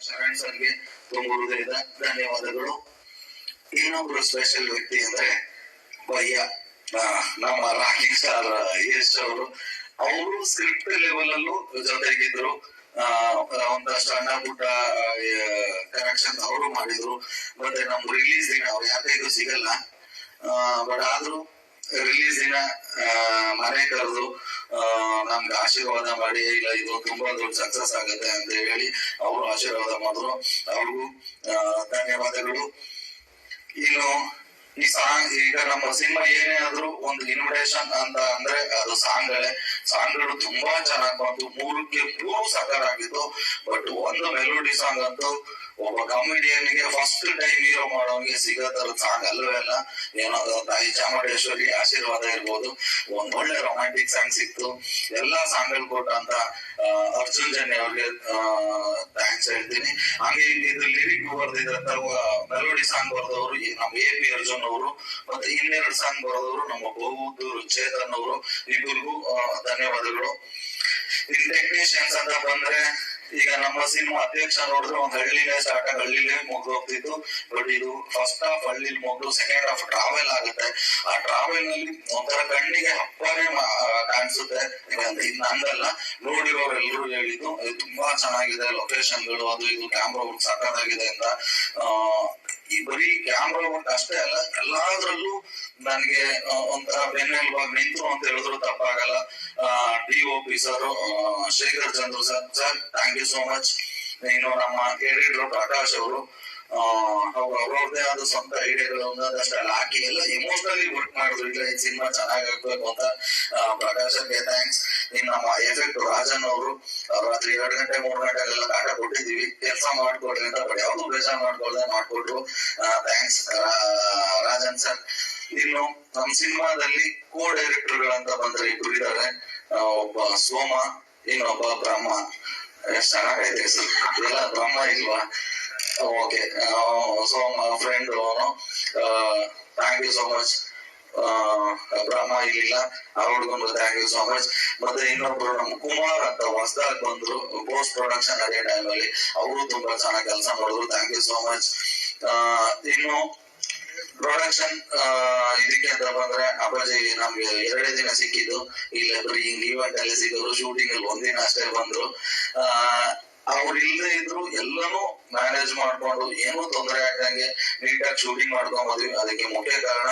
ಶರಣ್ ಸರ್ಗೆ ತುಂಬ ಹೃದಯದ ಧನ್ಯವಾದಗಳು. ಇನ್ನೊಬ್ರು ಸ್ಪೆಷಲ್ ವ್ಯಕ್ತಿ ಅಂದ್ರೆ ಭಯ್ಯ, ನಮ್ಮ ರಾಕಿಂಗ್ ಸ್ಟಾರ್ ಯಶ್ ಅವರು ಸ್ಕ್ರಿಪ್ಟ್ ಲೆವೆಲ್ ಅಲ್ಲೂ ಜೊತೆಗಿದ್ರು. ಒಂದಷ್ಟು ಸಣ್ಣ ಪುಟ್ಟ ಕನೆಕ್ಷನ್ ಅವರು ಮಾಡಿದ್ರು. ಮತ್ತೆ ನಮ್ ರಿಲೀಸ್ ದಿನ ಅವ್ರು ಯಾರಿಗೂ ಸಿಗಲ್ಲ, ಬಟ್ ಆದ್ರೂ ರಿಲೀಸ್ ದಿನ ಮನೆ ಕರೆದು ನಮ್ಗೆ ಆಶೀರ್ವಾದ ಮಾಡಿ, ಇಲ್ಲ ಇದು ತುಂಬಾ ದೊಡ್ಡ ಸಕ್ಸಸ್ ಆಗುತ್ತೆ ಅಂತ ಹೇಳಿ ಅವರು ಆಶೀರ್ವಾದ ಮಾಡಿದ್ರು. ಅವ್ರಿಗೂ ಧನ್ಯವಾದಗಳು. ಇನ್ನು ಈ ಸಾಂಗ್, ಈಗ ನಮ್ಮ ಸಿನಿಮಾ ಏನೇ ಆದ್ರೂ ಒಂದು ಇನ್ವಿಟೇಷನ್ ಅಂತ ಅಂದ್ರೆ ಅದು ಸಾಂಗ್ಗಳು ತುಂಬಾ ಚೆನ್ನಾಗಿ ಬಂತು. 3ಕ್ಕೆ 3 ಸಕರ್ ಆಗಿತ್ತು. ಬಟ್ ಒಂದು ಮೆಲೋಡಿ ಸಾಂಗ್ ಅಂತೂ ಒಬ್ಬ ಕಾಮಿಡಿಯನ್ಗೆ ಫಸ್ಟ್ ಟೈಮ್ ಹೀರೋ ಮಾಡೋಂಗೆ ಸಿಗೋ ತರದ ಸಾಂಗ್ ಅಲ್ಲವೇ ಅಲ್ಲ. ಏನೋ ತಾಯಿ ಚಾಮುಂಡೇಶ್ವರಿ ಆಶೀರ್ವಾದ ಇರ್ಬೋದು. ಒಳ್ಳೆ ರೊಮ್ಯಾಂಟಿಕ್ ಸಾಂಗ್ ಸಿಕ್ತು. ಎಲ್ಲಾ ಸಾಂಗ್ಗಳು ಕೊಟ್ಟಂತ ಅರ್ಜುನ್ ಜನ್ಯ ಅವ್ರಿಗೆ ಥ್ಯಾಂಕ್ಸ್ ಹೇಳ್ತೀನಿ. ಹಾಗೆ ಇದು ಲಿರಿಕ್ ಬರ್ದಿದ್ದಂತ ಮೆಲೋಡಿ ಸಾಂಗ್ ಬರ್ದವರು ನಮ್ಮ AP ಅರ್ಜುನ್ ಅವರು, ಮತ್ತೆ ಇನ್ನೆರಡು ಸಾಂಗ್ ಬರೋದವರು ನಮ್ಮ ಬಹುದೂರು ಚೇತನ್ ಅವರು. ಇಬ್ಬರಿಗೂ ಧನ್ಯವಾದಗಳು. ಇಲ್ಲಿ ಟೆಕ್ನಿಷಿಯನ್ಸ್ ಅಂತ ಬಂದ್ರೆ, ಈಗ ನಮ್ಮ ಸಿನಿಮಾ ಅಧ್ಯಕ್ಷ ನೋಡಿದ್ರೆ ಒಂದ್ ಹಳ್ಳಿನೇ ಸ್ಟಾರ್ಟ್ ಆಗಿ ಹಳ್ಳಿಲೇ ಮುಗ್ದು ಹೋಗ್ತಿತ್ತು. ಬಟ್ ಇದು ಫಸ್ಟ್ ಹಾಫ್ ಹಳ್ಳಿಲಿ ಮುಗ್ದು ಸೆಕೆಂಡ್ ಹಾಫ್ ಟ್ರಾವೆಲ್ ಆಗುತ್ತೆ. ಆ ಟ್ರಾವೆಲ್ ನಲ್ಲಿ ಒಂಥರ ಕಣ್ಣಿಗೆ ಹಬ್ಬನೇ ಕಾಣಿಸುತ್ತೆ. ಇದು ನಂದಲ್ಲ, ನೋಡಿರೋರೆಲ್ಲರೂ ಹೇಳಿದ್ದು ಇದು ತುಂಬಾ ಚೆನ್ನಾಗಿದೆ, ಲೊಕೇಶನ್ಗಳು ಅದು ಇದು ಕ್ಯಾಮ್ರಾ ವರ್ಕ್ ಸಾಕಾಗಿದೆ ಅಂತ. ಈ ಬರೀ ಕ್ಯಾಮ್ರಾ ವರ್ಕ್ ಅಷ್ಟೇ ಅಲ್ಲ, ಎಲ್ಲಾದ್ರಲ್ಲೂ ನನಗೆ ಒಂಥರ ಬೆನ್ನೆಲುಬಾಗಿ ನಿಂತು ಅಂತ ಹೇಳಿದ್ರು ತಪ್ಪಾಗಲ್ಲ. DOP sir, Shekhar Chandra sir, thank you so much. ಇನ್ನು ನಮ್ಮ ಎಡಿಟರ್ ಪ್ರಕಾಶ್ ಅವರು, ಅವ್ರವ್ರದೇ ಆದ ಸ್ವಂತ ಐಡಿಯಾಗಳು ಒಂದಷ್ಟು ಅಲ್ಲಿ ಹಾಕಿ ಎಲ್ಲ ಎಮೋಷನಲಿ ವರ್ಕ್ ಮಾಡಿದ್ರು. ಇಲ್ಲ ಈ ಸಿನಿಮಾ ಚೆನ್ನಾಗಿ ಆಗ್ಬೇಕು ಅಂತ ಪ್ರಕಾಶಕ್ಕೆ ಥ್ಯಾಂಕ್ಸ್. ಇನ್ನು ನಮ್ಮ ಎಫೆಕ್ಟ್ ರಾಜನ್ ಅವರು, ರಾತ್ರಿ 2 ಗಂಟೆ 3 ಗಂಟೆಗೆಲ್ಲ ಕಾಟ ಕೊಟ್ಟಿದೀವಿ, ಕೆಲಸ ಮಾಡ್ಕೊಡ್ರಿ ಅಂತ, ಬಟ್ ಯಾವ್ದು ಬೇಜಾರ್ ಮಾಡ್ಕೊಳ್ದೆ ಮಾಡ್ಕೊಟ್ರು. Thanks Rajan sir. ಇನ್ನು ನಮ್ಮ ಸಿನಿಮಾದಲ್ಲಿ ಡೈರೆಕ್ಟರ್ ಗಳಂತ ಬಂದ್ರೆ ಇಬ್ರು ಇದ್ದಾರೆ. ಒಬ್ಬ ಸೋಮ, ಇನ್ನೊಬ್ಬ ಬ್ರಹ್ಮ. ಎಷ್ಟು ಚೆನ್ನಾಗೈತೆ ಹೆಸರು. ಇದೆಲ್ಲ ಬ್ರಹ್ಮ ಇಲ್ವಾ? ಓಕೆ, ಸೋಮ ಫ್ರೆಂಡ್ ಅವನು. Thank you so much. Brahma ಇಲ್ಲಿಲ್ಲ, ಆ ಹುಡುಗಂದು ಥ್ಯಾಂಕ್ ಯು ಸೋ ಮಚ್. ಮತ್ತೆ ಇನ್ನೊಬ್ರು ನಮ್ಮ ಕುಮಾರ್ ಅಂತ ಹೊಸದಾಗಿ ಬಂದ್ರು ಪೋಸ್ಟ್ ಪ್ರೊಡಕ್ಷನ್ ಅದೇ ಟೈಮ್ ಅಲ್ಲಿ, ಅವರು ತುಂಬಾ ಚೆನ್ನಾಗಿ ಕೆಲಸ ಮಾಡಿದ್ರು. Thank you so much. ಇನ್ನು ಪ್ರೊಡಕ್ಷನ್ ಇದಕ್ಕೆ ಅಂತ ಬಂದ್ರೆ, ಅಪ್ಪಾಜಿ ನಮ್ಗೆ 2 ದಿನ ಸಿಕ್ಕಿದ್ದು. ಇಲ್ಲ ಬರೀ ಹಿಂಗ್ ಈವೆಂಟ್ ಅಲ್ಲಿ ಸಿಗೋರು, ಶೂಟಿಂಗ್ ಅಲ್ಲಿ 1 ದಿನ ಅಷ್ಟೇ ಬಂದ್ರು. ಅವ್ರು ಇಲ್ಲದೆ ಇದ್ರು ಎಲ್ಲಾನು ಮ್ಯಾನೇಜ್ ಮಾಡ್ಕೊಂಡು ಏನೂ ತೊಂದರೆ ಆಗಂಗೆ ನೀಟಾಗಿ ಶೂಟಿಂಗ್ ಮಾಡ್ಕೊಂಡ್ ಬಂದ್ವಿ. ಅದಕ್ಕೆ ಮುಖ್ಯ ಕಾರಣ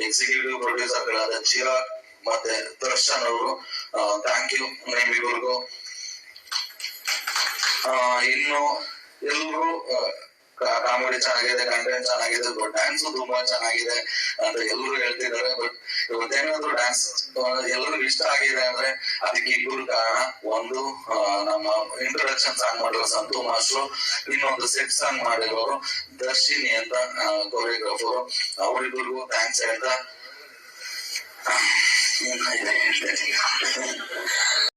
ಎಕ್ಸಿಕ್ಯೂಟಿವ್ ಪ್ರೊಡ್ಯೂಸರ್ ಗಳಾದ ಚಿರಾಗ್ ಮತ್ತೆ ದರ್ಶನ್ ಅವರು. ಥ್ಯಾಂಕ್ ಯು ನಿಮ್ಮಿಬ್ಬರಿಗೂ. ಇನ್ನು ಎಲ್ರು ಕಾಮಿಡಿ ಚೆನ್ನಾಗಿದೆ, ಕಂಟೆಂಟ್ ಚೆನ್ನಾಗಿದೆ, ಬಟ್ ಡ್ಯಾನ್ಸ್ ತುಂಬಾ ಚೆನ್ನಾಗಿದೆ ಅಂತ ಎಲ್ಲರೂ ಹೇಳ್ತಿದ್ದಾರೆ. ಬಟ್ ಇವತ್ತೇನಾದ್ರು ಡ್ಯಾನ್ಸ್ ಎಲ್ಲರಿಗೂ ಇಷ್ಟ ಆಗಿದೆ ಅಂದ್ರೆ ಅದಕ್ಕೆ ಇಬ್ಬರು ಕಾರಣ. ಒಂದು ನಮ್ಮ ಇಂಟ್ರೊಡಕ್ಷನ್ ಸಾಂಗ್ ಮಾಡಿರೋ ಸಂತು ಮಾಸ್ಟ್ರು, ಇನ್ನೊಂದು ಸೆಟ್ ಸಾಂಗ್ ಮಾಡಿರೋರು ದರ್ಶಿನಿ ಅಂತ ಕೊರಿಯೋಗ್ರಾಫರು. ಅವರಿಬ್ಬರಿಗೂ ಥ್ಯಾಂಕ್ಸ್ ಹೇಳ್ತಾ